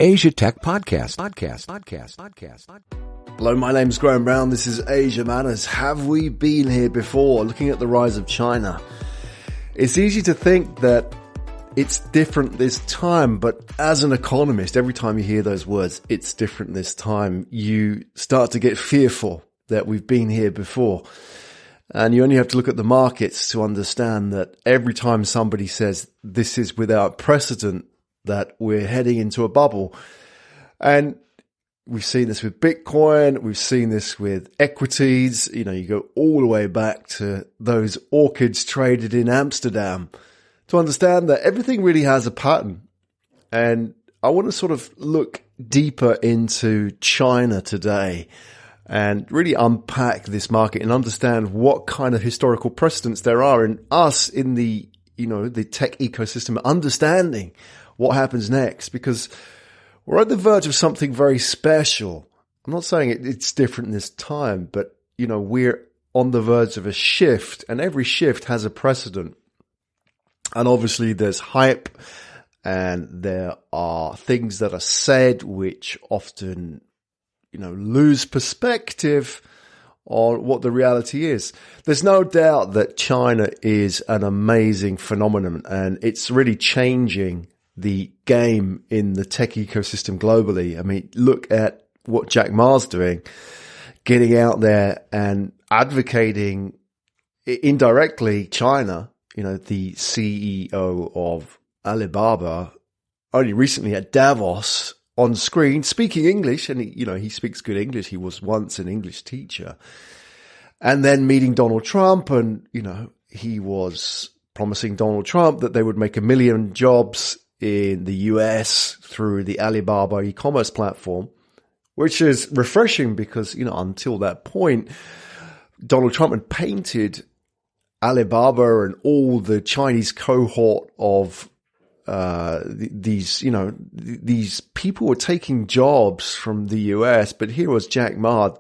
Asia Tech Podcast. Hello, my name's Graham Brown. This is Asia Matters. Have we been here before? Looking at the rise of China. It's easy to think that it's different this time, but as an economist, every time you hear those words, it's different this time, you start to get fearful that we've been here before. And you only have to look at the markets to understand that every time somebody says this is without precedent, that we're heading into a bubble. And we've seen this with Bitcoin. We've seen this with equities. You know, you go all the way back to those orchids traded in Amsterdam to understand that everything really has a pattern. And I want to sort of look deeper into China today and really unpack this market and understand what kind of historical precedents there are in us in the, you know, the tech ecosystem, understanding what happens next, because we're at the verge of something very special. I'm not saying it's different this time, but, you know, we're on the verge of a shift, and every shift has a precedent. And obviously there's hype, and there are things that are said which often, you know, lose perspective on what the reality is. There's no doubt that China is an amazing phenomenon, and it's really changing the game in the tech ecosystem globally. I mean, look at what Jack Ma's doing, getting out there and advocating indirectly China. You know, the CEO of Alibaba only recently at Davos on screen speaking English, and he speaks good English. He was once an English teacher. And then meeting Donald Trump, and, you know, he was promising Donald Trump that they would make 1 million jobs in the US through the Alibaba e-commerce platform, which is refreshing because, you know, until that point, Donald Trump had painted Alibaba and all the Chinese cohort of these people were taking jobs from the US, but here was Jack Ma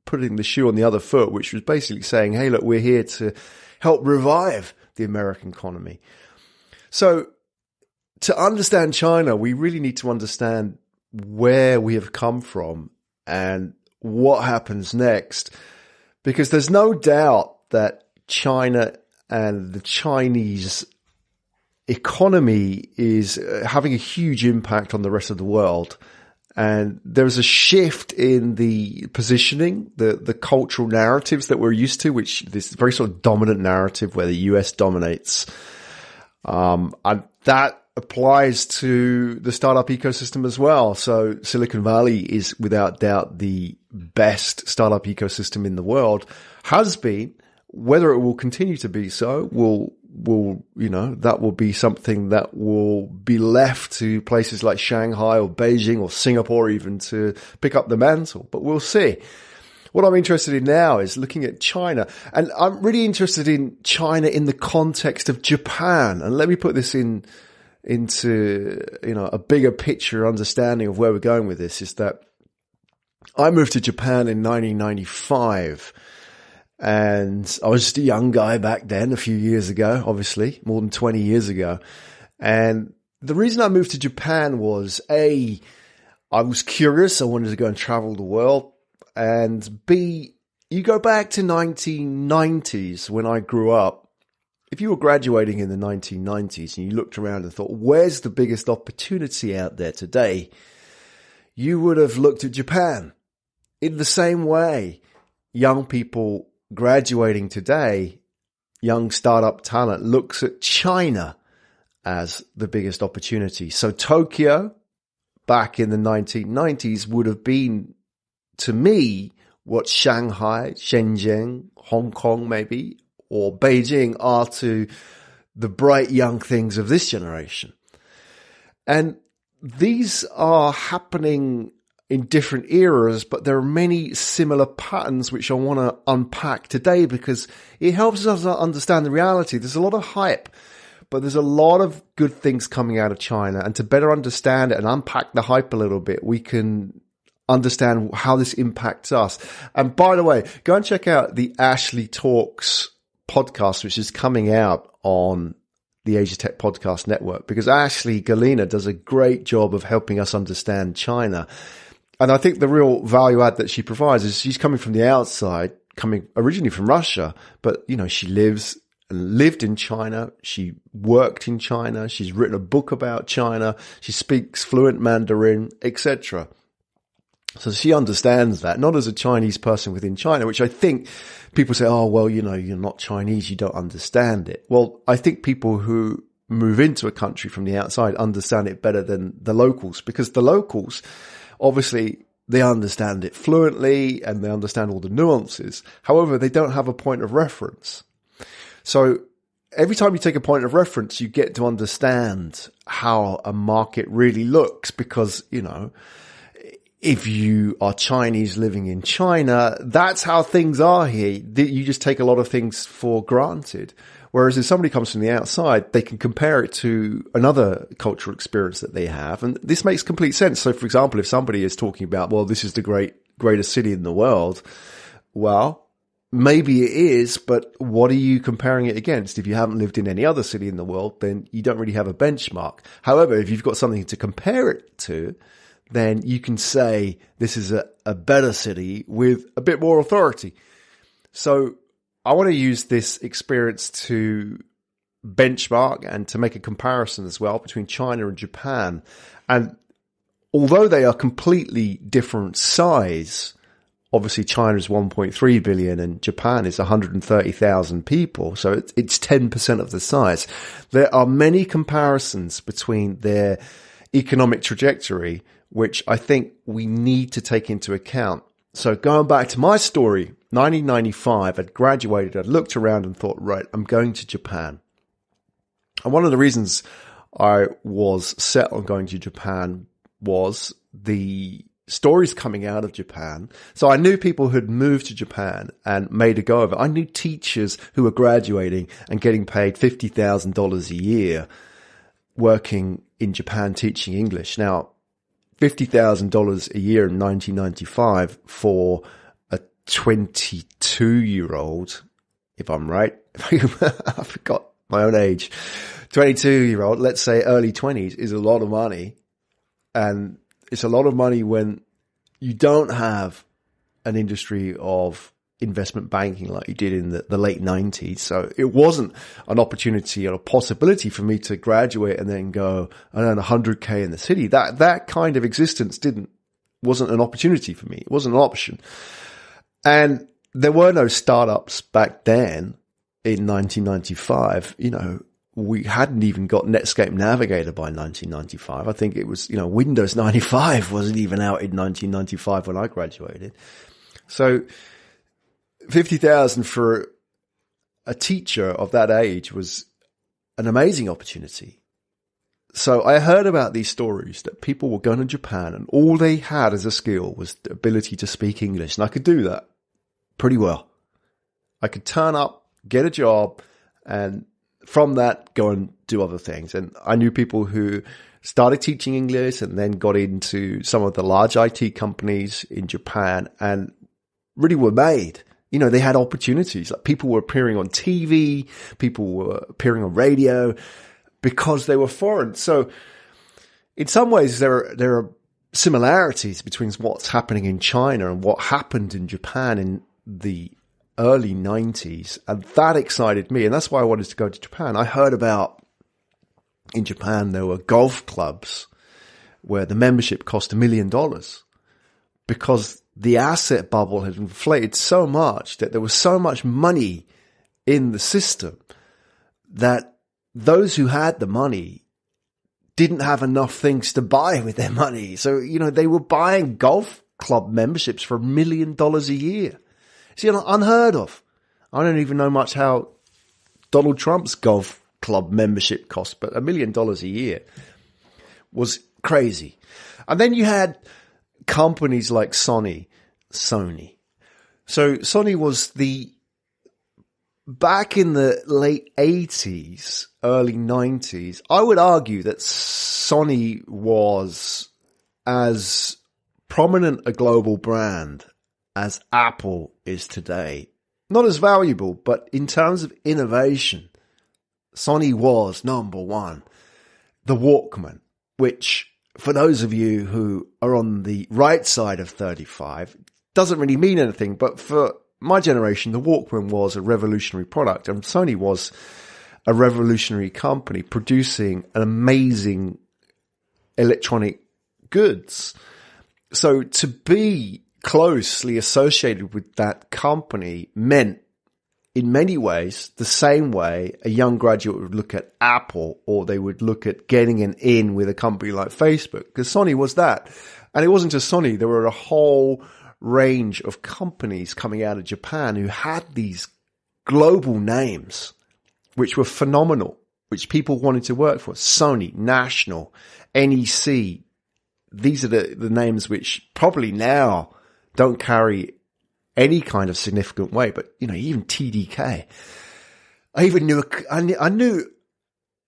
putting the shoe on the other foot, which was basically saying, hey, look, we're here to help revive the American economy. So to understand China, we really need to understand where we have come from and what happens next, because there's no doubt that China and the Chinese economy is having a huge impact on the rest of the world. And there's a shift in the positioning, the cultural narratives that we're used to, which this very sort of dominant narrative where the US dominates. And that applies to the startup ecosystem as well. So Silicon Valley is without doubt the best startup ecosystem in the world, has been. Whether it will continue to be so that will be something that will be left to places like Shanghai or Beijing or Singapore even to pick up the mantle, but we'll see. What I'm interested in now is looking at China, and I'm really interested in China in the context of Japan. And let me put this into, you know, a bigger picture understanding of where we're going with this, is that I moved to Japan in 1995. And I was just a young guy back then, a few years ago, obviously, more than 20 years ago. And the reason I moved to Japan was, A, I was curious. I wanted to go and travel the world. And B, you go back to 1990s when I grew up. If you were graduating in the 1990s and you looked around and thought, where's the biggest opportunity out there today? You would have looked at Japan. In the same way, young people graduating today, young startup talent looks at China as the biggest opportunity. So Tokyo back in the 1990s would have been, to me, what Shanghai, Shenzhen, Hong Kong maybe, or Beijing are to the bright young things of this generation. And these are happening in different eras, but there are many similar patterns which I want to unpack today because it helps us understand the reality. There's a lot of hype, but there's a lot of good things coming out of China. And to better understand it and unpack the hype a little bit, we can understand how this impacts us. And by the way, go and check out the Ashley Talks podcast, which is coming out on the Asia Tech Podcast Network, because Ashley Galina does a great job of helping us understand China. And I think the real value add that she provides is she's coming from the outside, coming originally from Russia, but, you know, she lived in China. She worked in China. She's written a book about China. She speaks fluent Mandarin, etc. So she understands that, not as a Chinese person within China, which I think people say, oh, well, you know, you're not Chinese, you don't understand it. Well, I think people who move into a country from the outside understand it better than the locals, because the locals, obviously, they understand it fluently and they understand all the nuances. However, they don't have a point of reference. So every time you take a point of reference, you get to understand how a market really looks, because, you know, if you are Chinese living in China, that's how things are here. You just take a lot of things for granted. Whereas if somebody comes from the outside, they can compare it to another cultural experience that they have. And this makes complete sense. So, for example, if somebody is talking about, well, this is the greatest city in the world, well, maybe it is, but what are you comparing it against? If you haven't lived in any other city in the world, then you don't really have a benchmark. However, if you've got something to compare it to, then you can say this is a better city with a bit more authority. So I want to use this experience to benchmark and to make a comparison as well between China and Japan. And although they are completely different size, obviously China is 1.3 billion and Japan is 130,000 people. So it's 10% of the size. There are many comparisons between their economic trajectory, which I think we need to take into account. So going back to my story, 1995, I'd graduated, I'd looked around and thought, right, I'm going to Japan. And one of the reasons I was set on going to Japan was the stories coming out of Japan. So I knew people who'd moved to Japan and made a go of it. I knew teachers who were graduating and getting paid $50,000 a year working in Japan teaching English. Now, $50,000 a year in 1995 for a 22-year-old, if I'm right. I forgot my own age. 22-year-old, let's say early 20s, is a lot of money. And it's a lot of money when you don't have an industry of investment banking like you did in the late 90s. So it wasn't an opportunity or a possibility for me to graduate and then go and earn 100K in the city. That kind of existence wasn't an opportunity for me. It wasn't an option. And there were no startups back then in 1995. You know, we hadn't even got Netscape Navigator by 1995. I think it was, you know, Windows 95 wasn't even out in 1995 when I graduated. So 50,000 for a teacher of that age was an amazing opportunity. So I heard about these stories that people were going to Japan and all they had as a skill was the ability to speak English. And I could do that pretty well. I could turn up, get a job, and from that go and do other things. And I knew people who started teaching English and then got into some of the large IT companies in Japan and really were made. You know, they had opportunities. Like people were appearing on TV, people were appearing on radio because they were foreign. So in some ways there are similarities between what's happening in China and what happened in Japan in the early 90s. And that excited me. And that's why I wanted to go to Japan. I heard about in Japan, there were golf clubs where the membership cost $1 million because the asset bubble had inflated so much that there was so much money in the system that those who had the money didn't have enough things to buy with their money. So, you know, they were buying golf club memberships for $1 million a year. It's, you know, unheard of. I don't even know much how Donald Trump's golf club membership cost, but $1 million a year was crazy. And then you had companies like Sony. So Sony was back in the late 80s, early 90s, I would argue that Sony was as prominent a global brand as Apple is today. Not as valuable, but in terms of innovation, Sony was number one. The Walkman, which for those of you who are on the right side of 35, doesn't really mean anything, but for my generation, the Walkman was a revolutionary product, and Sony was a revolutionary company producing an amazing electronic goods. So to be closely associated with that company meant, in many ways, the same way a young graduate would look at Apple, or they would look at getting an in with a company like Facebook, because Sony was that. And it wasn't just Sony. There were a whole range of companies coming out of Japan who had these global names, which were phenomenal, which people wanted to work for. Sony, National, NEC. These are the names which probably now don't carry any kind of significant weight, but even TDK. I knew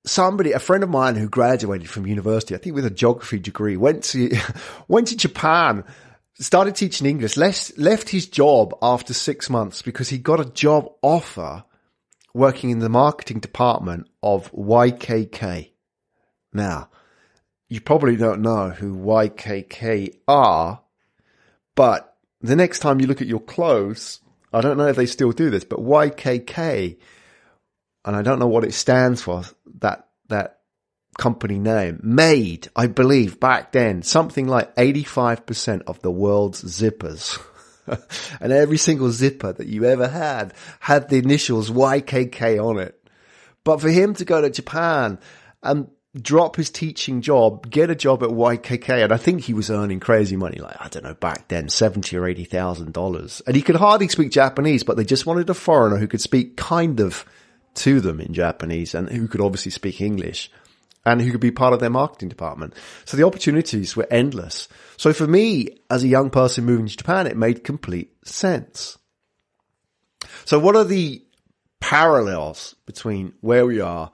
somebody, a friend of mine who graduated from university, I think with a geography degree, went to Japan, started teaching English, left his job after 6 months because he got a job offer working in the marketing department of YKK. Now, you probably don't know who YKK are, but the next time you look at your clothes, I don't know if they still do this, but YKK, and I don't know what it stands for, that company name, made, I believe, back then, something like 85% of the world's zippers. And every single zipper that you ever had the initials YKK on it. But for him to go to Japan and drop his teaching job, get a job at YKK, and I think he was earning crazy money, like, I don't know, back then, $70,000 or $80,000. And he could hardly speak Japanese, but they just wanted a foreigner who could speak kind of to them in Japanese and who could obviously speak English and who could be part of their marketing department. So the opportunities were endless. So for me, as a young person moving to Japan, it made complete sense. So what are the parallels between where we are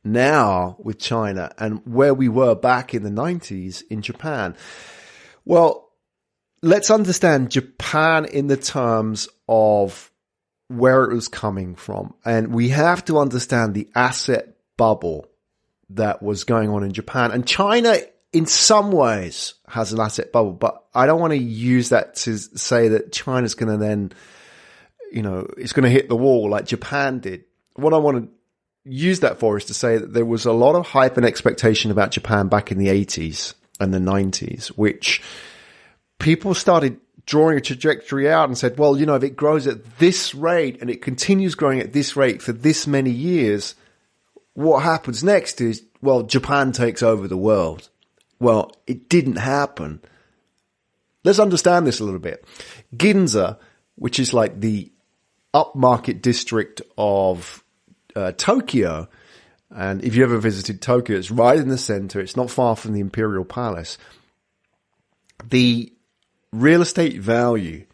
now with China and where we were back in the 90s in Japan? Well, let's understand Japan in the terms of where it was coming from. And we have to understand the asset bubble that was going on in Japan. And China, in some ways, has an asset bubble, but I don't want to use that to say that China's going to then, it's going to hit the wall like Japan did. What I want to use that for is to say that there was a lot of hype and expectation about Japan back in the 80s and the 90s, which people started drawing a trajectory out and said, well, if it grows at this rate and it continues growing at this rate for this many years, what happens next is, well, Japan takes over the world. Well, it didn't happen. Let's understand this a little bit. Ginza, which is like the upmarket district of Tokyo, and if you ever visited Tokyo, it's right in the center. It's not far from the Imperial Palace. The real estate value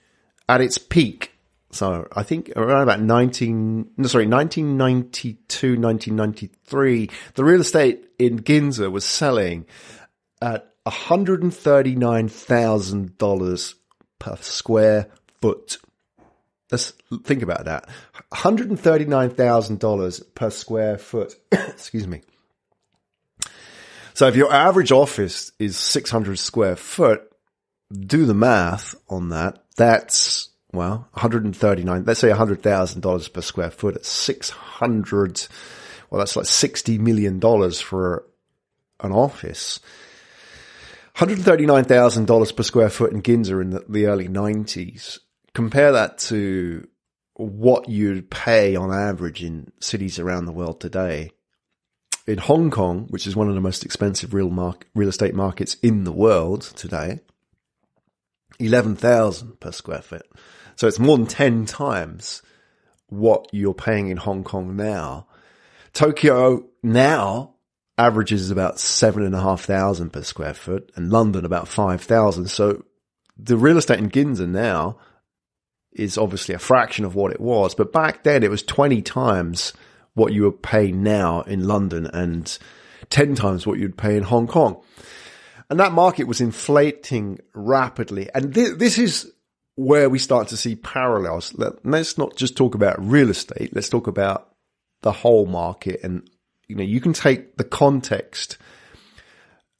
at its peak, so I think around about 1992, 1993, the real estate in Ginza was selling at $139,000 per square foot. Let's think about that. $139,000 per square foot. Excuse me. So if your average office is 600 square foot, do the math on that. That's, well, 139, let's say $100,000 per square foot at 600. Well, that's like $60 million for an office. $139,000 per square foot in Ginza in the early 90s. Compare that to what you'd pay on average in cities around the world today. In Hong Kong, which is one of the most expensive real estate markets in the world today, 11,000 per square foot. So it's more than 10 times what you're paying in Hong Kong now. Tokyo now averages about 7,500 per square foot, and London about 5,000. So the real estate in Ginza now is obviously a fraction of what it was, but back then it was 20 times what you would pay now in London and 10 times what you'd pay in Hong Kong. And that market was inflating rapidly. And this is where we start to see parallels. Let's not just talk about real estate. Let's talk about the whole market. And, you can take the context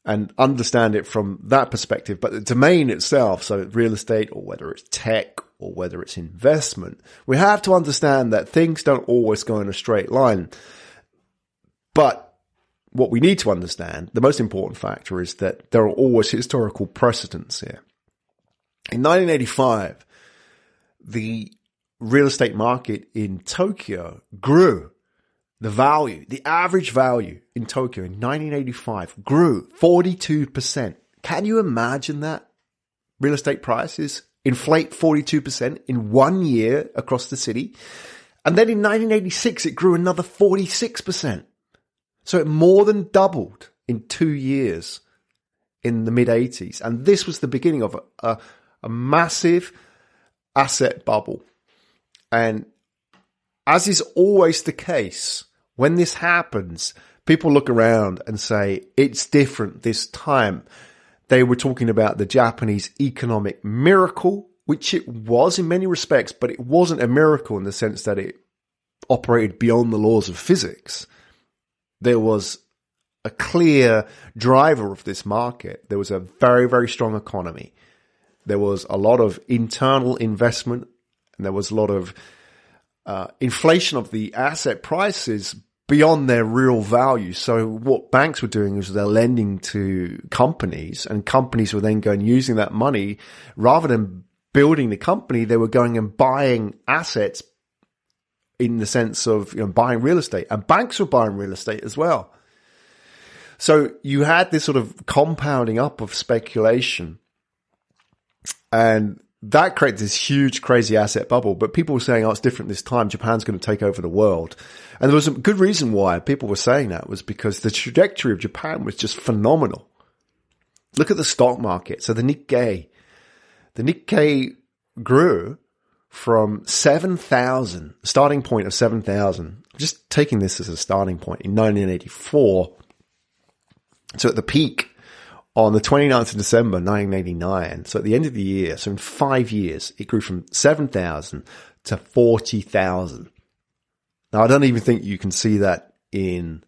and understand it from that perspective. But the domain itself, so real estate or whether it's tech or whether it's investment, we have to understand that things don't always go in a straight line. But what we need to understand, the most important factor, is that there are always historical precedents here. In 1985, the real estate market in Tokyo grew. The average value in Tokyo in 1985 grew 42%. Can you imagine that? Real estate prices inflate 42% in 1 year across the city. And then in 1986, it grew another 46%. So it more than doubled in 2 years in the mid-80s. And this was the beginning of a massive asset bubble. And as is always the case, when this happens, people look around and say, it's different this time. They were talking about the Japanese economic miracle, which it was in many respects, but it wasn't a miracle in the sense that it operated beyond the laws of physics. There was a clear driver of this market. There was a very, very strong economy. There was a lot of internal investment, and there was a lot of inflation of the asset prices beyond their real value. So what banks were doing is they're lending to companies, and companies were then going using that money rather than building the company. They were going and buying assets in the sense of buying real estate, and banks were buying real estate as well. So you had this sort of compounding up of speculation, and that created this huge, crazy asset bubble. But people were saying, it's different this time. Japan's going to take over the world. And there was a good reason why people were saying that, was because the trajectory of Japan was just phenomenal. Look at the stock market. So the Nikkei grew from 7,000, starting point of 7,000, just taking this as a starting point, in 1984. So at the peak, on the 29th of December, 1989, so at the end of the year, so in 5 years, it grew from 7,000 to 40,000. Now, I don't even think you can see that in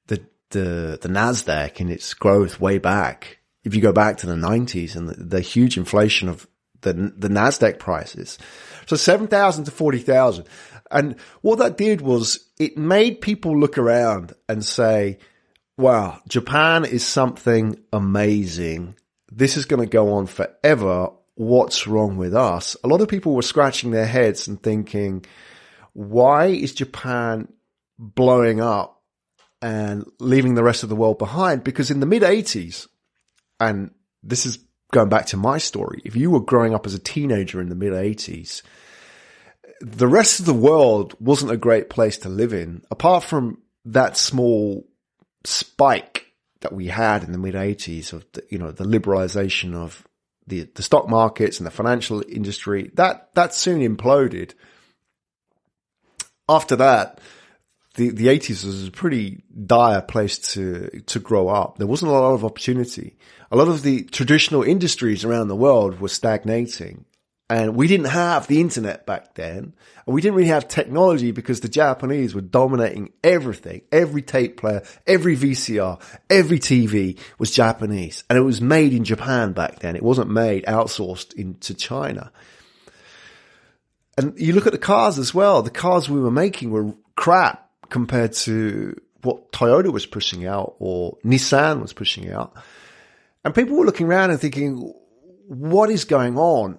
the NASDAQ in its growth way back. If you go back to the 90s and the huge inflation of the NASDAQ prices. So 7,000 to 40,000. And what that did was it made people look around and say, wow, Japan is something amazing. This is going to go on forever. What's wrong with us? A lot of people were scratching their heads and thinking, why is Japan blowing up and leaving the rest of the world behind? Because in the mid-80s, and this is going back to my story, if you were growing up as a teenager in the mid-80s, the rest of the world wasn't a great place to live in, apart from that small spike that we had in the mid-80s of the liberalization of the stock markets and the financial industry. That soon imploded. After that, the 80s was a pretty dire place to grow up. There wasn't a lot of opportunity. A lot of the traditional industries around the world were stagnating. And we didn't have the internet back then. And we didn't really have technology because the Japanese were dominating everything. Every tape player, every VCR, every TV was Japanese. And it was made in Japan back then. It wasn't made outsourced into China. And you look at the cars as well. The cars we were making were crap compared to what Toyota was pushing out or Nissan was pushing out. And people were looking around and thinking, what is going on?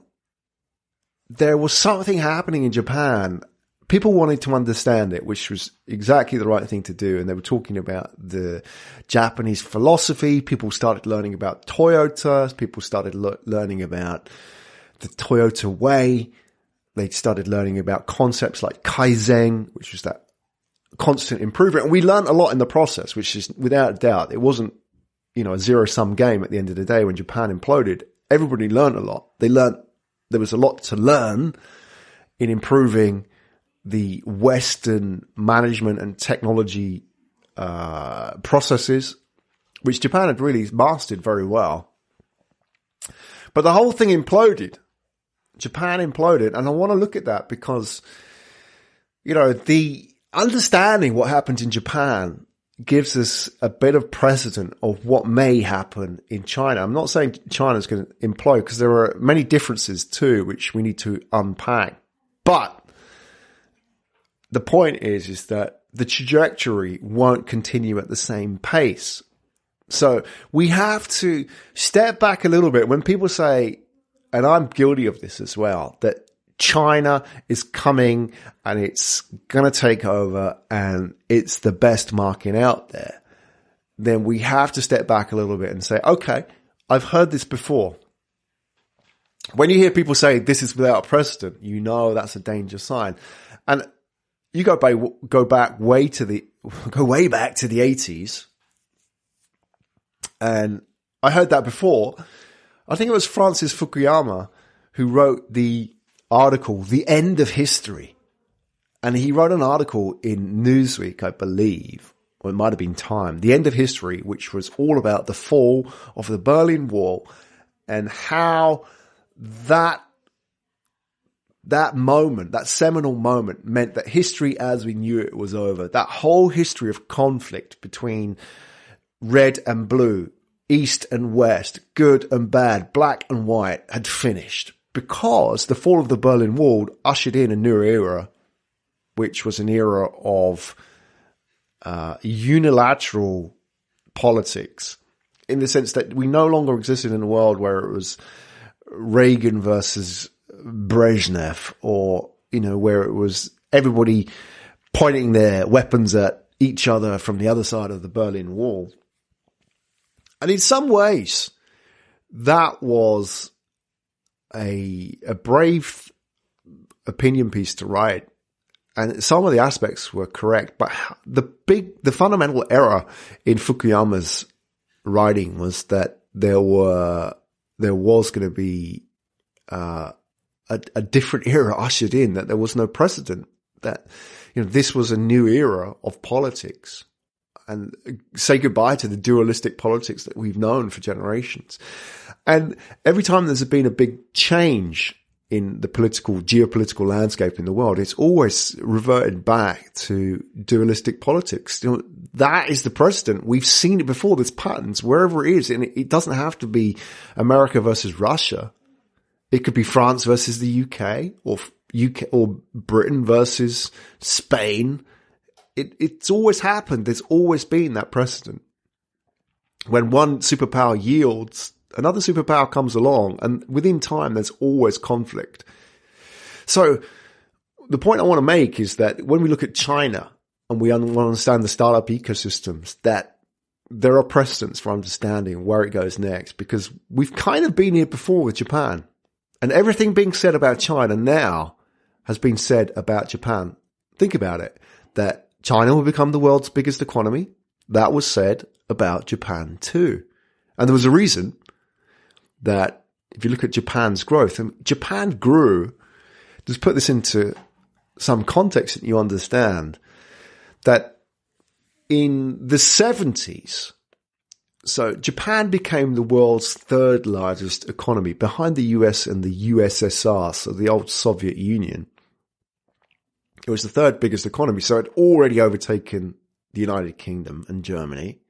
There was something happening in Japan. People wanted to understand it, which was exactly the right thing to do. And they were talking about the Japanese philosophy. People started learning about Toyota. People started learning about the Toyota way. They started learning about concepts like Kaizen, which was that constant improvement. And we learned a lot in the process, which is without doubt, it wasn't, a zero-sum game at the end of the day. When Japan imploded, everybody learned a lot. There was a lot to learn in improving the Western management and technology processes, which Japan had really mastered very well. But the whole thing imploded. Japan imploded. And I want to look at that because, the understanding what happened in Japan gives us a bit of precedent of what may happen in China. I'm not saying China's going to implode, because there are many differences too, which we need to unpack. But the point is that the trajectory won't continue at the same pace. So we have to step back a little bit when people say, and I'm guilty of this as well, that China is coming and it's going to take over and it's the best market out there. Then we have to step back a little bit and say, okay, I've heard this before. When you hear people say this is without precedent, you know that's a danger sign. And you go back way back to the 80s. And I heard that before. I think it was Francis Fukuyama who wrote the article, The End of History. And he wrote an article in Newsweek, I believe, or it might have been Time, The End of History, which was all about the fall of the Berlin Wall and how that moment, that seminal moment, meant that history as we knew it was over. That whole history of conflict between red and blue, east and west, good and bad, black and white had finished, because the fall of the Berlin Wall ushered in a new era, which was an era of unilateral politics, in the sense that we no longer existed in a world where it was Reagan versus Brezhnev, or, where it was everybody pointing their weapons at each other from the other side of the Berlin Wall. And in some ways, that was a brave opinion piece to write. And some of the aspects were correct, but the fundamental error in Fukuyama's writing was that there was going to be a different era ushered in, that there was no precedent, that this was a new era of politics, and say goodbye to the dualistic politics that we've known for generations. And every time there's been a big change in the geopolitical landscape in the world, it's always reverted back to dualistic politics. That is the precedent. We've seen it before. There's patterns wherever it is. And it doesn't have to be America versus Russia. It could be France versus the UK, or Britain versus Spain. It's always happened. There's always been that precedent. When one superpower yields, another superpower comes along, and within time, there's always conflict. So the point I want to make is that when we look at China and we want to understand the startup ecosystems, that there are precedents for understanding where it goes next, because we've kind of been here before with Japan. And everything being said about China now has been said about Japan. Think about it, that China will become the world's biggest economy. That was said about Japan too. And there was a reason that if you look at Japan's growth, and Japan grew, just put this into some context that you understand, that in the 70s, so Japan became the world's third largest economy behind the US and the USSR, so the old Soviet Union. It was the third biggest economy, so it had already overtaken the United Kingdom and Germany,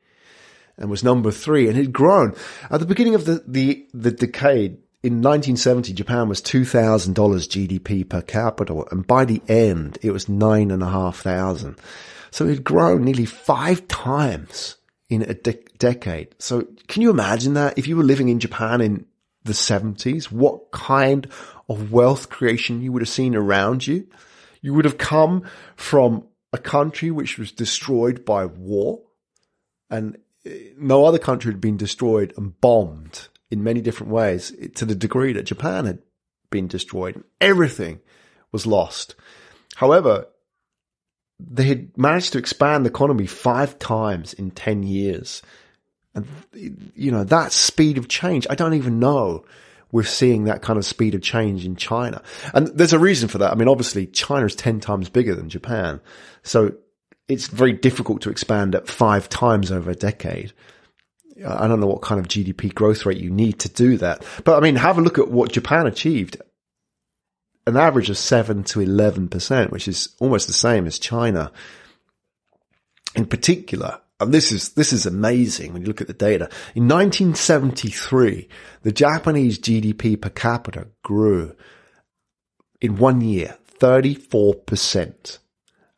and was number 3, and had grown. At the beginning of the decade, in 1970, Japan was $2,000 GDP per capita, and by the end, it was $9,500. So it had grown nearly 5 times in a decade. So can you imagine that? If you were living in Japan in the 70s, what kind of wealth creation you would have seen around you? You would have come from a country which was destroyed by war, and no other country had been destroyed and bombed in many different ways to the degree that Japan had been destroyed. Everything was lost. However, they had managed to expand the economy 5 times in 10 years. And, that speed of change, I don't even know we're seeing that kind of speed of change in China. And there's a reason for that. I mean, obviously, China is 10 times bigger than Japan. So it's very difficult to expand at 5 times over a decade. I don't know what kind of GDP growth rate you need to do that. But I mean, have a look at what Japan achieved. an average of 7 to 11%, which is almost the same as China. In particular, and this is amazing when you look at the data. In 1973, the Japanese GDP per capita grew in 1 year 34%.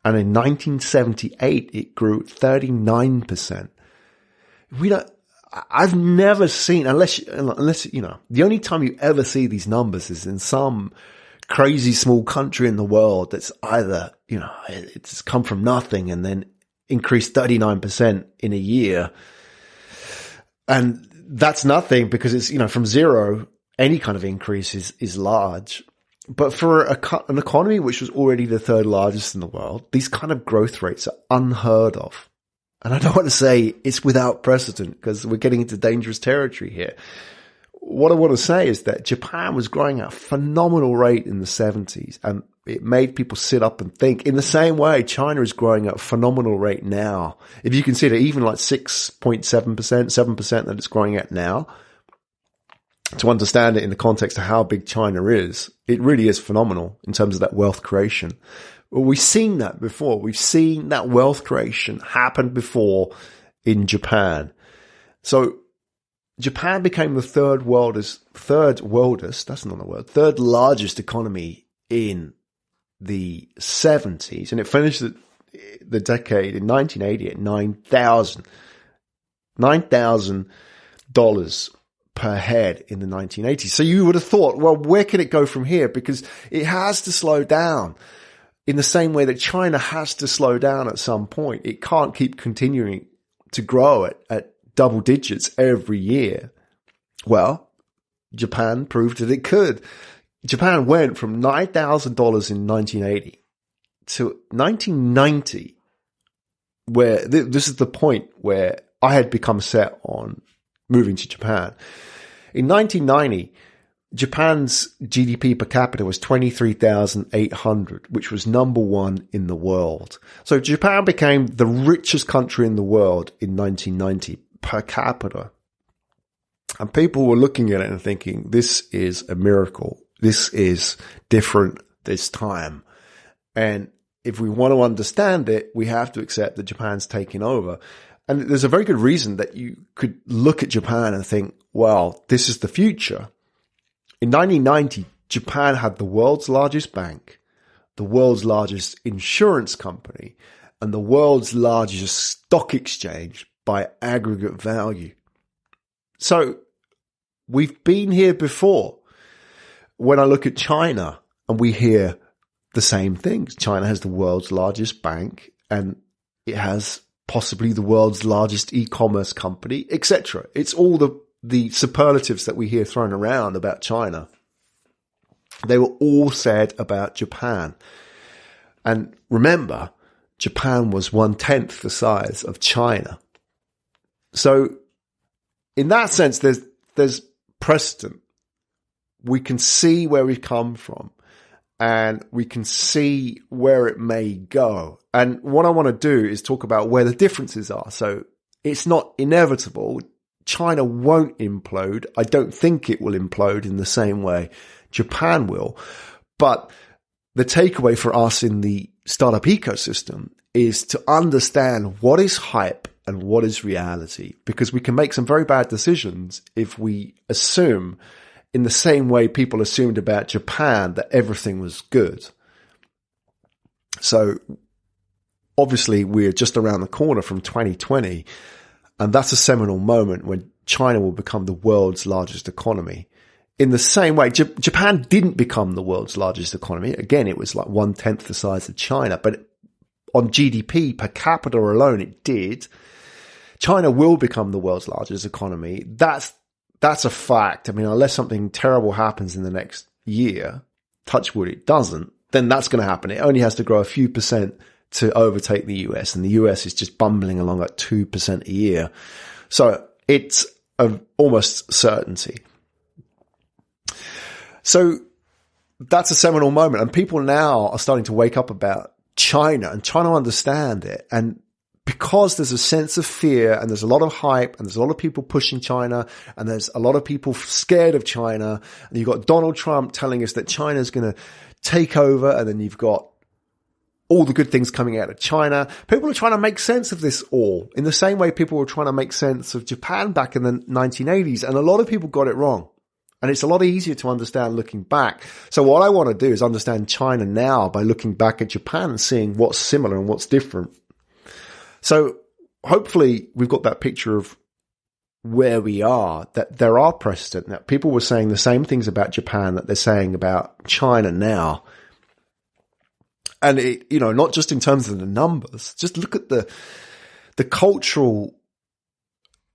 And in 1978, it grew 39%. I've never seen, unless, you know, the only time you ever see these numbers is in some crazy small country in the world that's either, you know, it's come from nothing and then increased 39% in a year. And that's nothing because it's, you know, from zero, any kind of increase is large. But for an economy which was already the third largest in the world, these kind of growth rates are unheard of. And I don't want to say it's without precedent because we're getting into dangerous territory here. What I want to say is that Japan was growing at a phenomenal rate in the 70s, and it made people sit up and think. In the same way, China is growing at a phenomenal rate now. If you consider even like 6.7%, 7% that it's growing at now, to understand it in the context of how big China is, it really is phenomenal in terms of that wealth creation. Well, we've seen that before. We've seen that wealth creation happen before in Japan. So Japan became the third largest economy in the 70s, and it finished the decade in 1980 at $9,000 per head in the 1980s. So you would have thought, well, where can it go from here? Because it has to slow down in the same way that China has to slow down at some point. It can't keep continuing to grow at double digits every year. Well, Japan proved that it could. Japan went from $9,000 in 1980 to 1990, where this is the point where I had become set on moving to Japan. In 1990, Japan's GDP per capita was 23,800, which was number one in the world. So Japan became the richest country in the world in 1990 per capita. And people were looking at it and thinking, this is a miracle. This is different this time. And if we want to understand it, we have to accept that Japan's taking over. And there's a very good reason that you could look at Japan and think, well, this is the future. In 1990, Japan had the world's largest bank, the world's largest insurance company, and the world's largest stock exchange by aggregate value. So we've been here before. When I look at China and we hear the same things, China has the world's largest bank and it has possibly the world's largest e-commerce company, etc. It's all the superlatives that we hear thrown around about China. They were all said about Japan. And remember, Japan was 1/10 the size of China. So in that sense, there's precedent. We can see where we've come from and we can see where it may go. And what I want to do is talk about where the differences are. So it's not inevitable. China won't implode. I don't think it will implode in the same way Japan will. But the takeaway for us in the startup ecosystem is to understand what is hype and what is reality, because we can make some very bad decisions if we assume in the same way people assumed about Japan that everything was good. So obviously we're just around the corner from 2020, and that's a seminal moment when China will become the world's largest economy. In the same way, Japan didn't become the world's largest economy. Again, it was like 1/10 the size of China, but on GDP per capita alone, it did. China will become the world's largest economy. That's a fact. I mean, unless something terrible happens in the next year, touch wood, it doesn't, then that's going to happen. It only has to grow a few percent to overtake the US, and the US is just bumbling along at 2% a year. So it's of almost certainty. So that's a seminal moment, and people now are starting to wake up about China and trying to understand it. And because there's a sense of fear and there's a lot of hype and there's a lot of people pushing China and there's a lot of people scared of China. And you've got Donald Trump telling us that China's going to take over, and then you've got all the good things coming out of China. People are trying to make sense of this all in the same way people were trying to make sense of Japan back in the 1980s. And a lot of people got it wrong. And it's a lot easier to understand looking back. So what I want to do is understand China now by looking back at Japan and seeing what's similar and what's different. So hopefully we've got that picture of where we are, that there are precedent, that people were saying the same things about Japan that they're saying about China now. And it, you know, not just in terms of the numbers, just look at the cultural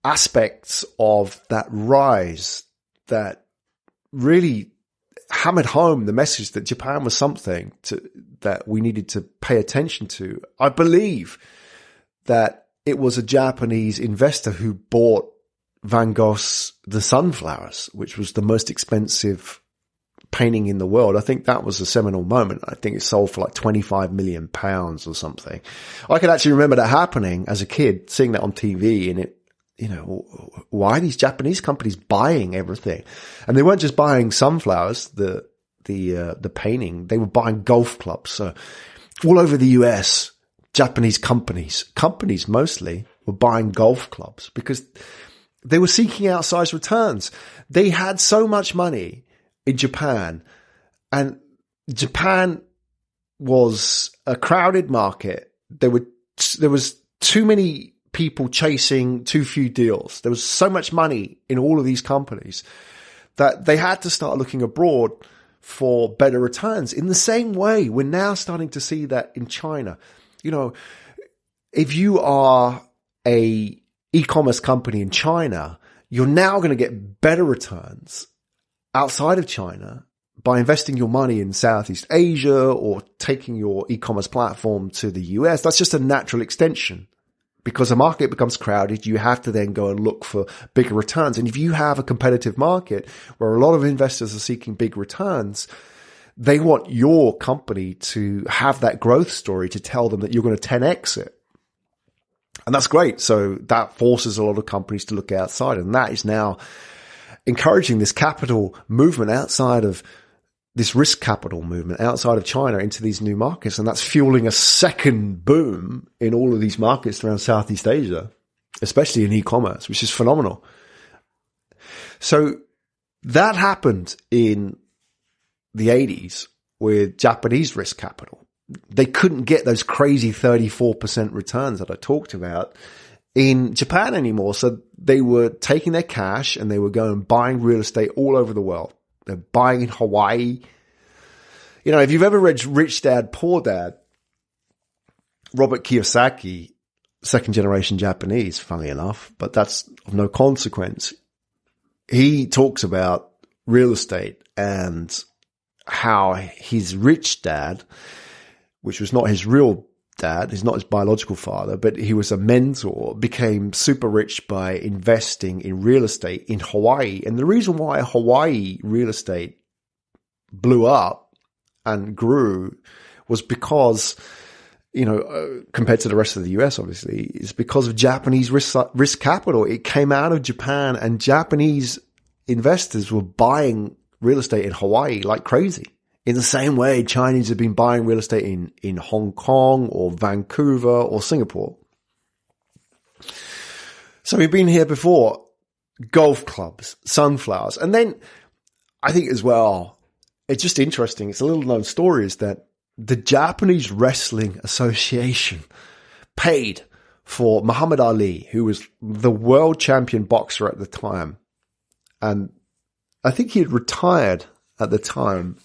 aspects of that rise that really hammered home the message that Japan was something that we needed to pay attention to. I believe that it was a Japanese investor who bought Van Gogh's The Sunflowers, which was the most expensive painting in the world. I think that was a seminal moment. I think it sold for like 25 million pounds or something. I can actually remember that happening as a kid, seeing that on TV, and it, you know, why are these Japanese companies buying everything? And they weren't just buying sunflowers, the painting, they were buying golf clubs. So all over the US, Japanese companies mostly, were buying golf clubs because they were seeking outsized returns. They had so much money in Japan, and Japan was a crowded market. There was too many people chasing too few deals. There was so much money in all of these companies that they had to start looking abroad for better returns. In the same way, we're now starting to see that in China. You know, if you are a e-commerce company in China, you're now going to get better returns outside of China by investing your money in Southeast Asia or taking your e-commerce platform to the US. That's just a natural extension. Because the market becomes crowded, you have to then go and look for bigger returns. And if you have a competitive market where a lot of investors are seeking big returns, they want your company to have that growth story to tell them that you're going to 10x it. And that's great. So that forces a lot of companies to look outside. And that is now encouraging this capital movement outside of this risk capital movement outside of China into these new markets. And that's fueling a second boom in all of these markets around Southeast Asia, especially in e-commerce, which is phenomenal. So that happened in the 80s with Japanese risk capital. They couldn't get those crazy 34% returns that I talked about in Japan anymore. So they were taking their cash and they were going buying real estate all over the world. They're buying in Hawaii. You know, if you've ever read Rich Dad, Poor Dad, Robert Kiyosaki, second generation Japanese, funnily enough, but that's of no consequence. He talks about real estate and how his rich dad, which was not his real dad, he's not his biological father, but he was a mentor, became super rich by investing in real estate in Hawaii. And the reason why Hawaii real estate blew up and grew was because, you know, compared to the rest of the US, obviously, is because of Japanese risk capital. It came out of Japan, and Japanese investors were buying real estate in Hawaii like crazy. In the same way, Chinese have been buying real estate in Hong Kong or Vancouver or Singapore. So we've been here before. Golf clubs, sunflowers. And then I think as well, it's just interesting. It's a little known story is that the Japanese Wrestling Association paid for Muhammad Ali, who was the world champion boxer at the time. And I think he had retired at the time,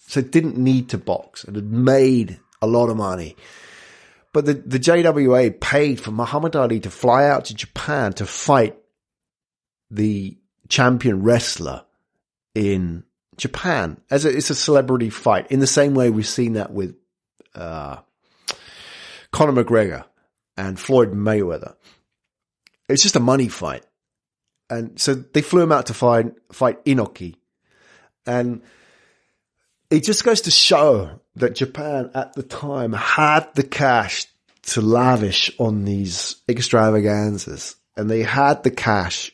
so didn't need to box and had made a lot of money. But the JWA paid for Muhammad Ali to fly out to Japan to fight the champion wrestler in Japan. It's a celebrity fight. In the same way we've seen that with Conor McGregor and Floyd Mayweather. It's just a money fight. And so they flew him out to fight Inoki. And it just goes to show that Japan at the time had the cash to lavish on these extravaganzas, and they had the cash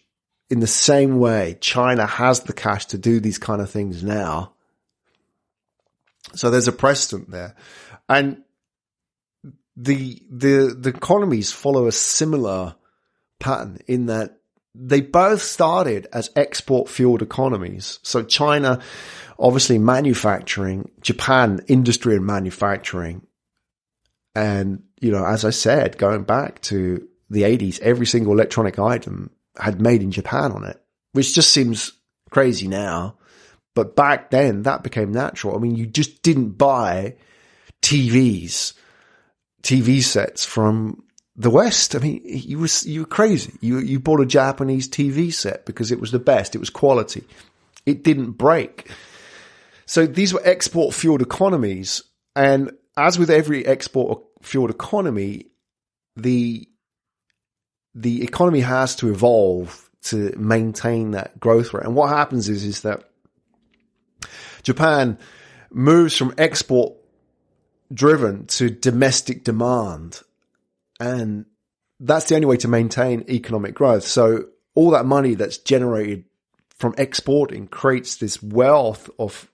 in the same way China has the cash to do these kind of things now. So there's a precedent there. And the economies follow a similar pattern in that they both started as export-fueled economies. So China, obviously manufacturing, Japan, industry and manufacturing. And, you know, as I said, going back to the 80s, every single electronic item had made in Japan on it, which just seems crazy now. But back then, that became natural. I mean, you just didn't buy TV sets from the West. I mean, you were crazy. You bought a Japanese TV set because it was the best. It was quality. It didn't break. So these were export-fueled economies. And as with every export-fueled economy, the economy has to evolve to maintain that growth rate. And what happens is that Japan moves from export driven to domestic demand. And that's the only way to maintain economic growth. So all that money that's generated from exporting creates this wealth of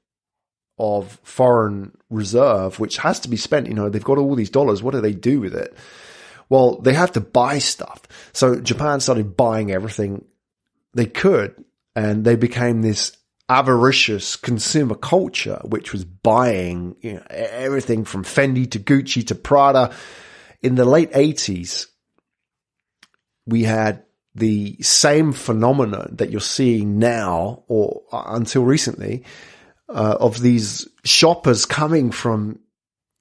foreign reserve, which has to be spent. You know, they've got all these dollars. What do they do with it? Well, they have to buy stuff. So Japan started buying everything they could, and they became this avaricious consumer culture, which was buying, you know, everything from Fendi to Gucci to Prada. In the late 80s, we had the same phenomenon that you're seeing now, or until recently, of these shoppers coming from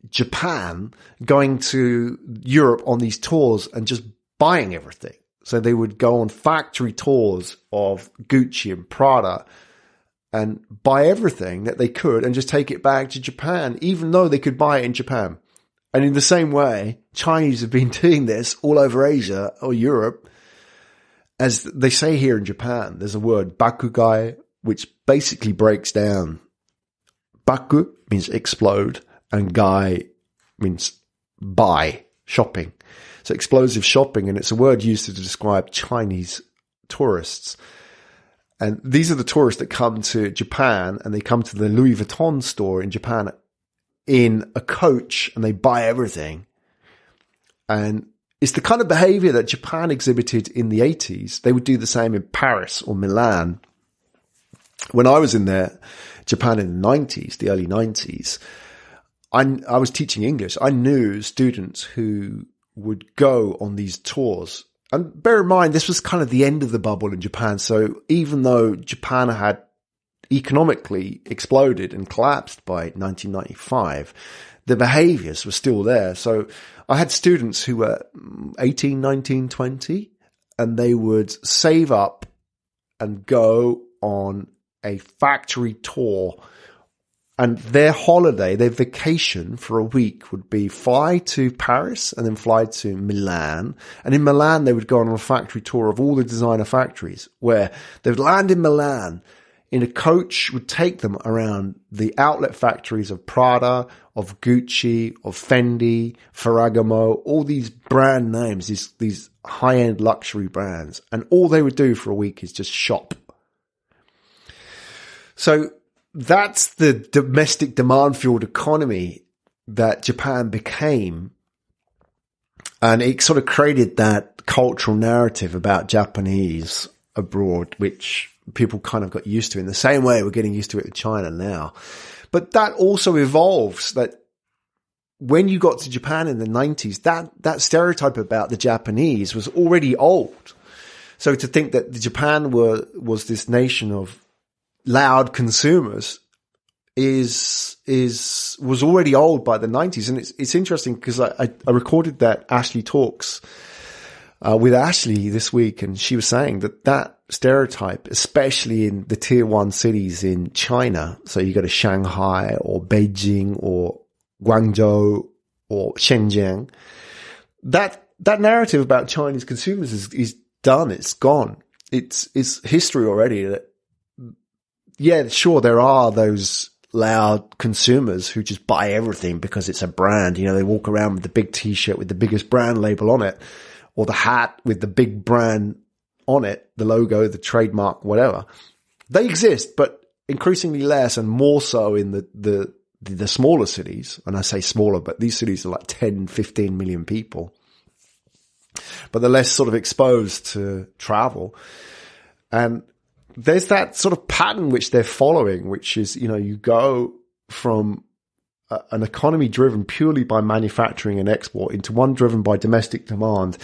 Japan going to Europe on these tours and just buying everything. So they would go on factory tours of Gucci and Prada and buy everything that they could and just take it back to Japan, even though they could buy it in Japan. And in the same way, Chinese have been doing this all over Asia or Europe. As they say here in Japan, there's a word, Bakugai, which basically breaks down. Baku means explode, and gai means buy, shopping. So explosive shopping, and it's a word used to describe Chinese tourists. And these are the tourists that come to Japan, and they come to the Louis Vuitton store in Japan in a coach, and they buy everything. And it's the kind of behavior that Japan exhibited in the 80s. They would do the same in Paris or Milan. When I was in Japan in the 90s, the early 90s, I was teaching English. I knew students who would go on these tours. And bear in mind, this was kind of the end of the bubble in Japan. So even though Japan had economically exploded and collapsed by 1995, the behaviors were still there. So I had students who were 18, 19, 20, and they would save up and go on a factory tour. And their holiday, their vacation for a week would be fly to Paris and then fly to Milan. And in Milan, they would go on a factory tour of all the designer factories, where they would land in Milan in a coach, would take them around the outlet factories of Prada, of Gucci, of Fendi, Ferragamo, all these brand names, these high-end luxury brands. And all they would do for a week is just shop. So that's the domestic demand-fueled economy that Japan became. And it sort of created that cultural narrative about Japanese abroad, which people kind of got used to in the same way we're getting used to it with China now. But that also evolves, that when you got to Japan in the 90s, that stereotype about the Japanese was already old. So to think that Japan was this nation of loud consumers was already old by the 90s. And it's interesting because I recorded that Ashley Talks with Ashley this week, and she was saying that stereotype, especially in the tier 1 cities in China, so you go to Shanghai or Beijing or Guangzhou or Shenzhen, that narrative about Chinese consumers is done. It's gone. It's history already. Yeah, sure, there are those loud consumers who just buy everything because it's a brand. You know, they walk around with the big t-shirt with the biggest brand label on it, or the hat with the big brand on it, the logo, the trademark, whatever. They exist, but increasingly less and more so in the smaller cities. And I say smaller, but these cities are like 10, 15 million people. But they're less sort of exposed to travel. And there's that sort of pattern which they're following, which is, you know, you go from an economy driven purely by manufacturing and export into one driven by domestic demand,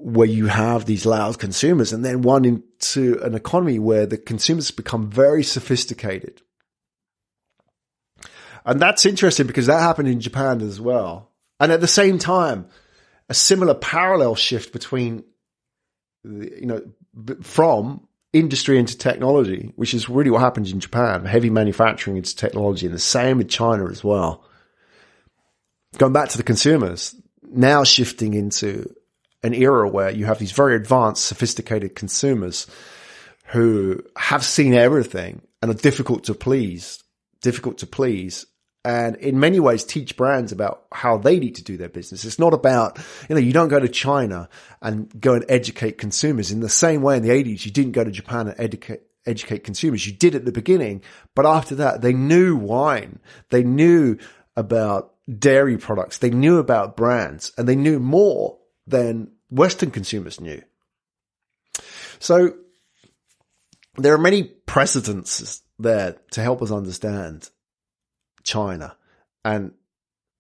where you have these loud consumers, and then one into an economy where the consumers become very sophisticated. And that's interesting because that happened in Japan as well. And at the same time, a similar parallel shift between, you know, from industry into technology, which is really what happens in Japan, heavy manufacturing into technology, and the same with China as well. Going back to the consumers, now shifting into an era where you have these very advanced, sophisticated consumers who have seen everything and are difficult to please, and in many ways teach brands about how they need to do their business. It's not about, you know, you don't go to China and go and educate consumers in the same way in the 80s. You didn't go to Japan and educate consumers. You did at the beginning, but after that, they knew wine. They knew about dairy products. They knew about brands, and they knew more than Western consumers knew. So there are many precedents there to help us understand China, and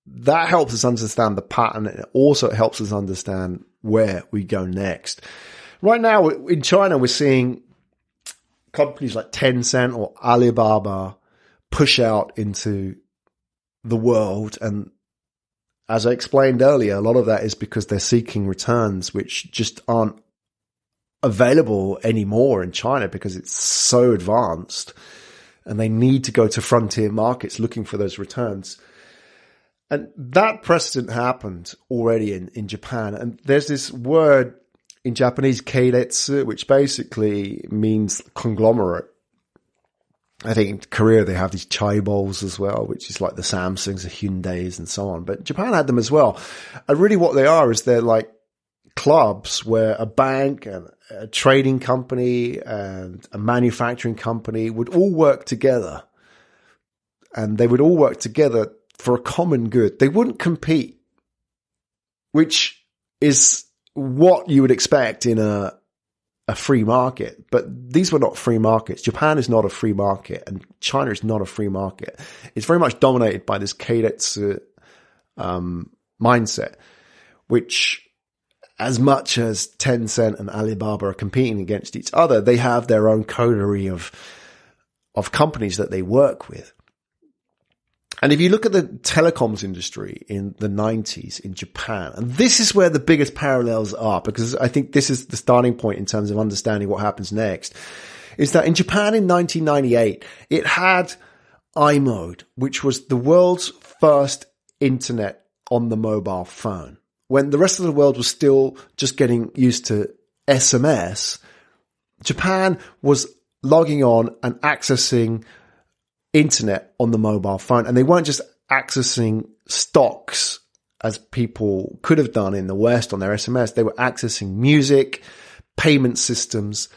that helps us understand the pattern. It also helps us understand where we go next. Right now in China, we're seeing companies like TenCent or Alibaba push out into the world, and as I explained earlier, a lot of that is because they're seeking returns which just aren't available anymore in China because it's so advanced, and they need to go to frontier markets looking for those returns. And that precedent happened already in Japan. And there's this word in Japanese, Keiretsu, which basically means conglomerate. I think in Korea they have these chaebols as well, which is like the Samsungs, the Hyundais and so on. But Japan had them as well. And really what they are is they're like clubs where a bank and a trading company and a manufacturing company would all work together. And they would all work together for a common good. They wouldn't compete, which is what you would expect in a free market. But these were not free markets. Japan is not a free market, and China is not a free market. It's very much dominated by this Keiretsu mindset, which, as much as Tencent and Alibaba are competing against each other, they have their own coterie of companies that they work with. And if you look at the telecoms industry in the 90s in Japan, and this is where the biggest parallels are, because I think this is the starting point in terms of understanding what happens next, is that in Japan in 1998, it had iMode, which was the world's first internet on the mobile phone. When the rest of the world was still just getting used to SMS, Japan was logging on and accessing internet on the mobile phone. And they weren't just accessing stocks as people could have done in the West on their SMS. They were accessing music, payment systems,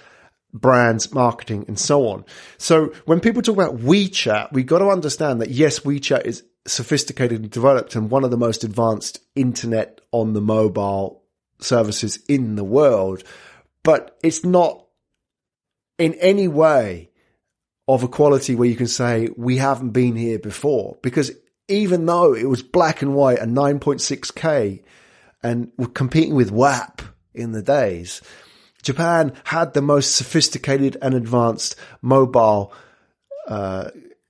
brands, marketing, and so on. So when people talk about WeChat, we got to understand that yes, WeChat is sophisticated and developed and one of the most advanced internet on the mobile services in the world, but it's not in any way of a quality where you can say we haven't been here before, because even though it was black and white and 9.6K and were competing with WAP in the days, Japan had the most sophisticated and advanced mobile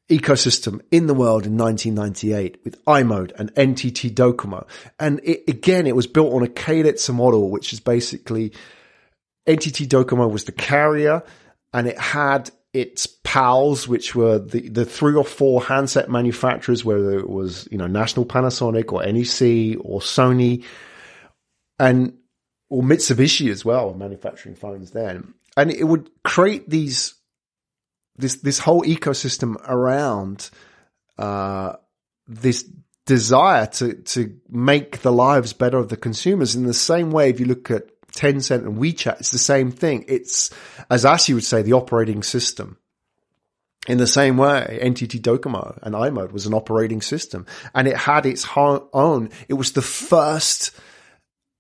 ecosystem in the world in 1998 with iMode and NTT DoCoMo. And it was built on a Keiretsu model, which is basically NTT DoCoMo was the carrier, and it had its pals, which were the 3 or 4 handset manufacturers, whether it was, National Panasonic or NEC or Sony or Mitsubishi as well, manufacturing phones then. And it would create these this whole ecosystem around this desire to make the lives better of the consumers. In the same way, if you look at TenCent and WeChat, it's the same thing. It's, as Asi would say, the operating system. In the same way, NTT DoCoMo and iMode was an operating system, and it had its own. It was the first,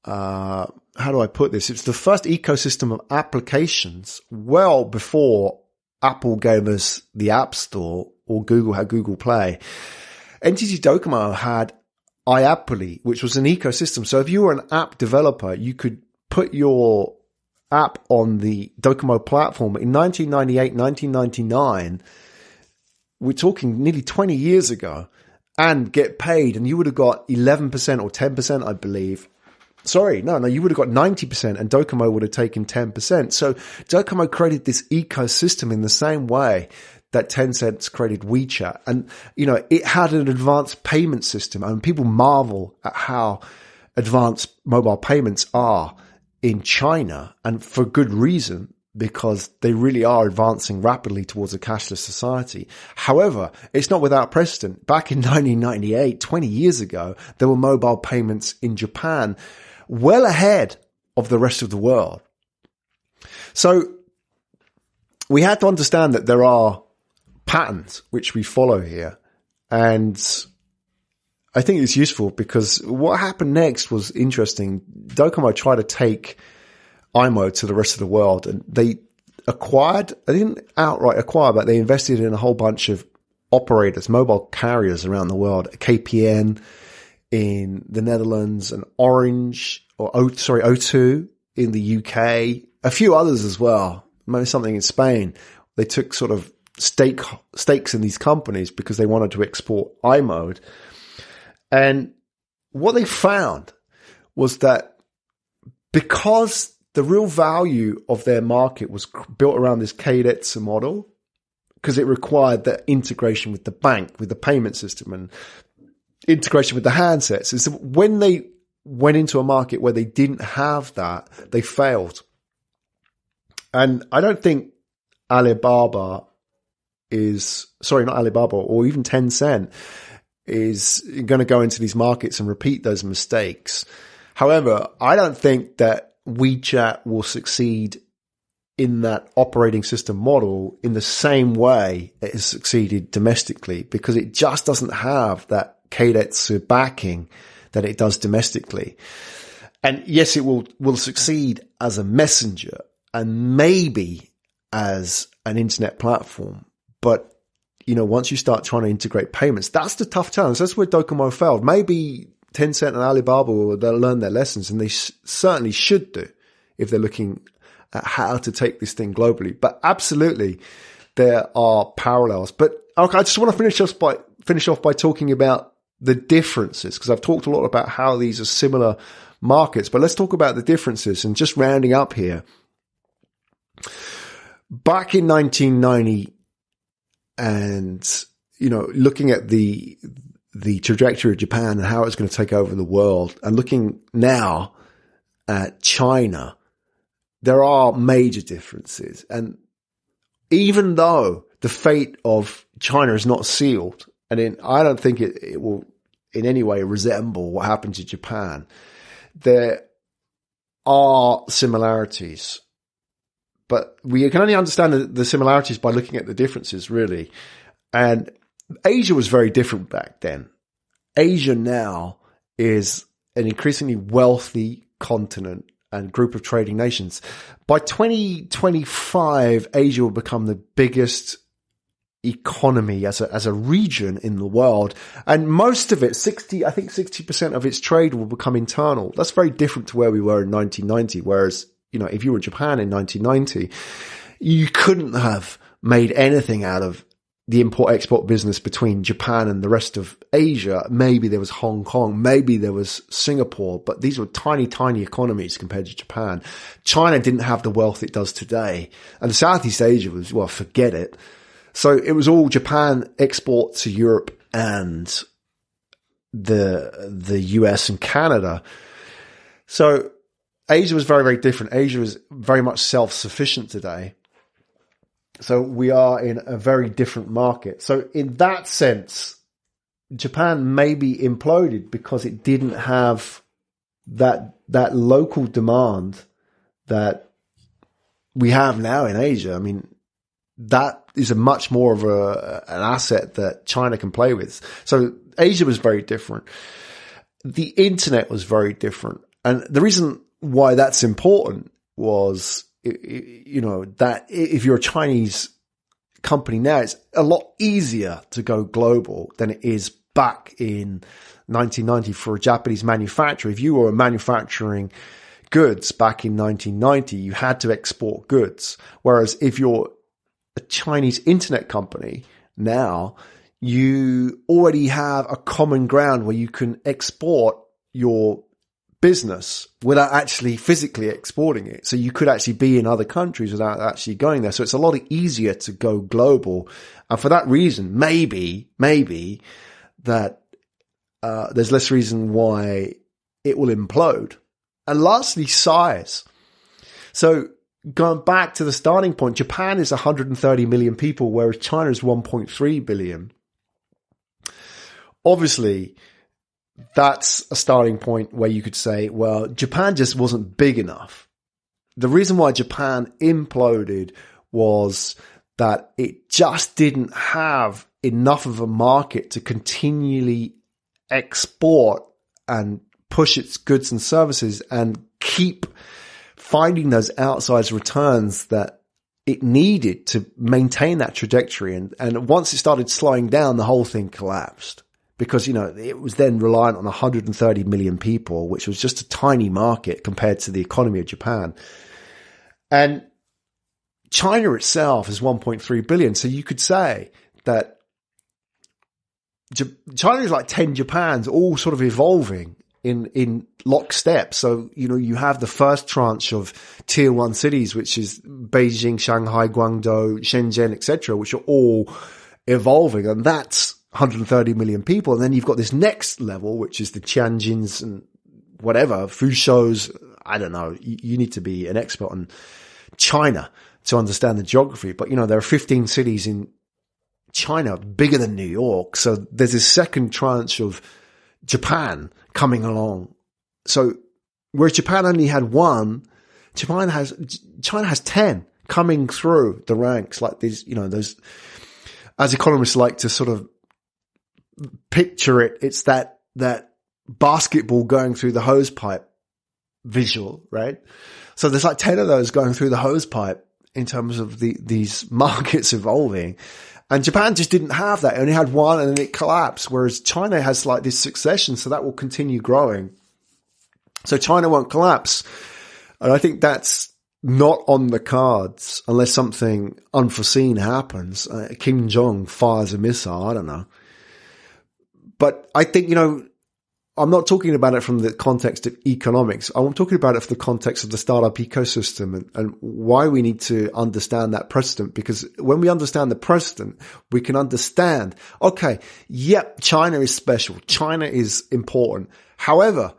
how do I put this? It's the first ecosystem of applications well before Apple gave us the App Store or Google had Google Play. NTT DoCoMo had iApply, which was an ecosystem. So if you were an app developer, you could put your app on the DoCoMo platform. In 1998, 1999, we're talking nearly 20 years ago, and get paid, and you would have got 11% or 10%, I believe. Sorry, no, you would have got 90%, and DoCoMo would have taken 10%. So DoCoMo created this ecosystem in the same way that TenCent's created WeChat. And, it had an advanced payment system, and people marvel at how advanced mobile payments are in China, and for good reason, because they really are advancing rapidly towards a cashless society. However, it's not without precedent. Back in 1998, 20 years ago, there were mobile payments in Japan well ahead of the rest of the world. So we had to understand that there are patterns which we follow here. And I think it's useful because what happened next was interesting. DoCoMo tried to take iMode to the rest of the world, and they didn't outright acquire, but they invested in a whole bunch of operators, mobile carriers around the world, KPN in the Netherlands and O2 in the UK, a few others as well, maybe something in Spain. They took sort of stakes in these companies because they wanted to export iMode. And what they found was that because the real value of their market was built around this Keiretsu model, because it required that integration with the bank, with the payment system, and integration with the handsets, is that when they went into a market where they didn't have that, they failed. And I don't think Alibaba or even TenCent is going to go into these markets and repeat those mistakes. However, I don't think that WeChat will succeed in that operating system model in the same way it has succeeded domestically, because it just doesn't have that Keiretsu backing that it does domestically. And yes, it will succeed as a messenger and maybe as an internet platform. But, once you start trying to integrate payments, that's the tough challenge. That's where DoCoMo failed. Maybe TenCent and Alibaba will learn their lessons, and they certainly should do if they're looking at how to take this thing globally. But absolutely, there are parallels. But okay, I just want to finish off by talking about the differences, because I've talked a lot about how these are similar markets. But let's talk about the differences, and just rounding up here. Back in 1990, and looking at the trajectory of Japan and how it's going to take over the world, and looking now at China, there are major differences. And even though the fate of China is not sealed, and I don't think it will in any way resemble what happened to Japan, there are similarities. But we can only understand the similarities by looking at the differences, really. And Asia was very different back then. Asia now is an increasingly wealthy continent and group of trading nations. By 2025, Asia will become the biggest economy as a region in the world. And most of it, 60% of its trade will become internal. That's very different to where we were in 1990, whereas if you were Japan in 1990, you couldn't have made anything out of the import-export business between Japan and the rest of Asia. Maybe there was Hong Kong, maybe there was Singapore, but these were tiny, tiny economies compared to Japan. China didn't have the wealth it does today. And Southeast Asia was, well, forget it. So it was all Japan export to Europe and the US and Canada. So Asia was very, very different. Asia is very much self-sufficient today. So we are in a very different market. So in that sense, Japan maybe imploded because it didn't have that local demand that we have now in Asia. I mean, that is a much more of an asset that China can play with. So Asia was very different. The internet was very different. And the reason why that's important was, that if you're a Chinese company now, it's a lot easier to go global than it is back in 1990 for a Japanese manufacturer. If you were manufacturing goods back in 1990, you had to export goods. Whereas if you're a Chinese internet company now, you already have a common ground where you can export your business without actually physically exporting it. So you could actually be in other countries without actually going there. So it's a lot easier to go global. And for that reason, maybe that there's less reason why it will implode. And lastly, size. So going back to the starting point, Japan is 130 million people, whereas China is 1.3 billion. Obviously, that's a starting point where you could say, well, Japan just wasn't big enough. The reason why Japan imploded was that it just didn't have enough of a market to continually export and push its goods and services and keep finding those outsized returns that it needed to maintain that trajectory. And once it started slowing down, the whole thing collapsed because, it was then reliant on 130 million people, which was just a tiny market compared to the economy of Japan. And China itself is 1.3 billion. So you could say that China is like 10 Japans all sort of evolving in lockstep. So, you have the first tranche of tier one cities, which is Beijing, Shanghai, Guangzhou, Shenzhen, etc., which are all evolving. And that's 130 million people. And then you've got this next level, which is the Tianjins and whatever, Fushous. I don't know. You need to be an expert on China to understand the geography. But, there are 15 cities in China bigger than New York. So there's this second tranche of Japan coming along. So whereas Japan only had one, China has 10 coming through the ranks like these, those, as economists like to sort of picture it, it's that basketball going through the hose pipe visual, right? So there's like 10 of those going through the hose pipe in terms of these markets evolving. And Japan just didn't have that. It only had one and then it collapsed. Whereas China has like this succession. So that will continue growing. So China won't collapse. And I think that's not on the cards unless something unforeseen happens. Kim Jong fires a missile. I don't know. But I think, I'm not talking about it from the context of economics. I'm talking about it from the context of the startup ecosystem and why we need to understand that precedent. Because when we understand the precedent, we can understand, okay, yep, China is special. China is important. However,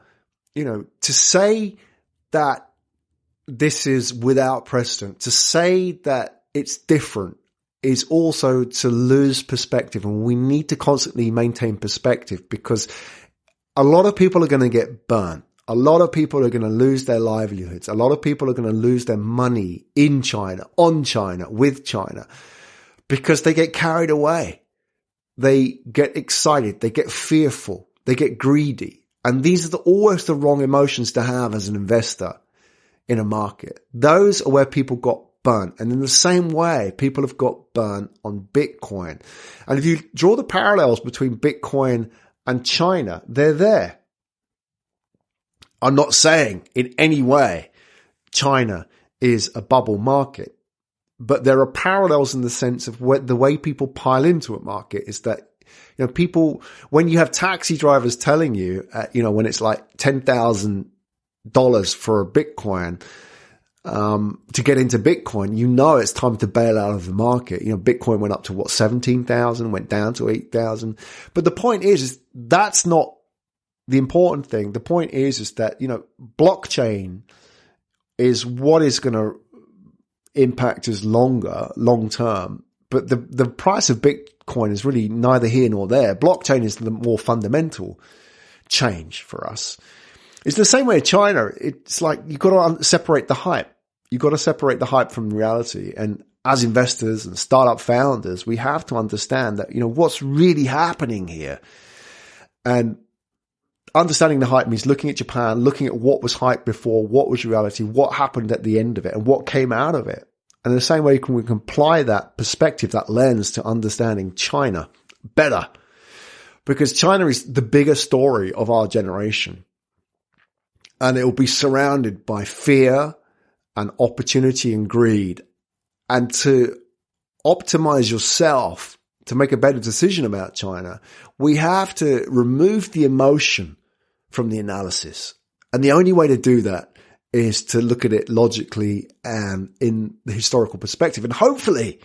to say that this is without precedent, to say that it's different is also to lose perspective. And we need to constantly maintain perspective because a lot of people are going to get burnt. A lot of people are going to lose their livelihoods. A lot of people are going to lose their money in China, on China, with China, because they get carried away. They get excited. They get fearful. They get greedy. And these are always the wrong emotions to have as an investor in a market. Those are where people got burnt. And in the same way, people have got burnt on Bitcoin. And if you draw the parallels between Bitcoin and China, they're there. I'm not saying in any way China is a bubble market, but there are parallels in the sense of the way people pile into a market is that, people, when you have taxi drivers telling you, when it's like $10,000 for a Bitcoin, to get into Bitcoin, it's time to bail out of the market. Bitcoin went up to 17,000, went down to 8,000. But the point is that's not the important thing. The point is that, blockchain is what is going to impact us long term. But the price of Bitcoin is really neither here nor there. Blockchain is the more fundamental change for us. It's the same way in China. It's like you've got to separate the hype. You've got to separate the hype from reality. And as investors and startup founders, we have to understand that, what's really happening here. And understanding the hype means looking at Japan, looking at what was hype before, what was reality, what happened at the end of it, and what came out of it. And in the same way, we can apply that perspective, that lens to understanding China better. Because China is the bigger story of our generation. And it will be surrounded by fear and opportunity and greed. And to optimize yourself, to make a better decision about China, we have to remove the emotion from the analysis. And the only way to do that is to look at it logically and in the historical perspective. And hopefully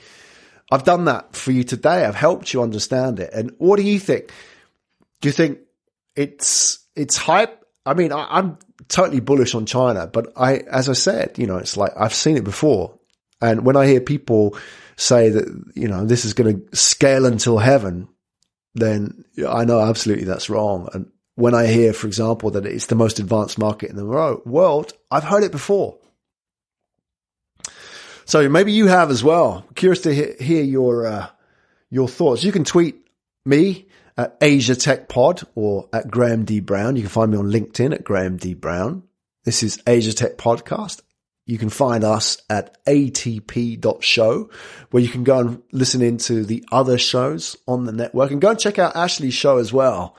I've done that for you today. I've helped you understand it. And what do you think? Do you think it's hype? I mean, I'm totally bullish on China, but as I said, it's like I've seen it before. And when I hear people say that, this is going to scale until heaven, then I know absolutely that's wrong. And when I hear, for example, that it's the most advanced market in the world, I've heard it before. So maybe you have as well. Curious to hear your thoughts. You can tweet me at Asia Tech Pod or at Graham D. Brown. You can find me on LinkedIn at Graham D. Brown. This is Asia Tech Podcast. You can find us at ATP.show, where you can go and listen into the other shows on the network, and go and check out Ashley's show as well,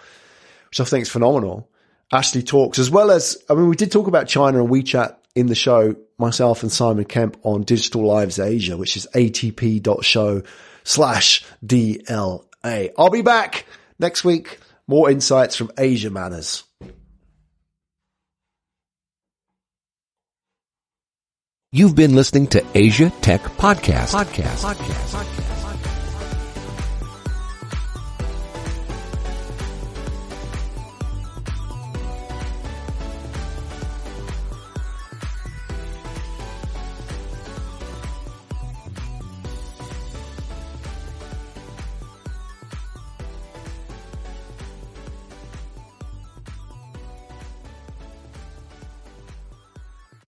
which I think is phenomenal. Ashley talks, as well as, we did talk about China and WeChat in the show, myself and Simon Kemp on Digital Lives Asia, which is atp.show/DLA. I'll be back next week. More insights from Asia Manners. You've been listening to Asia Tech Podcast.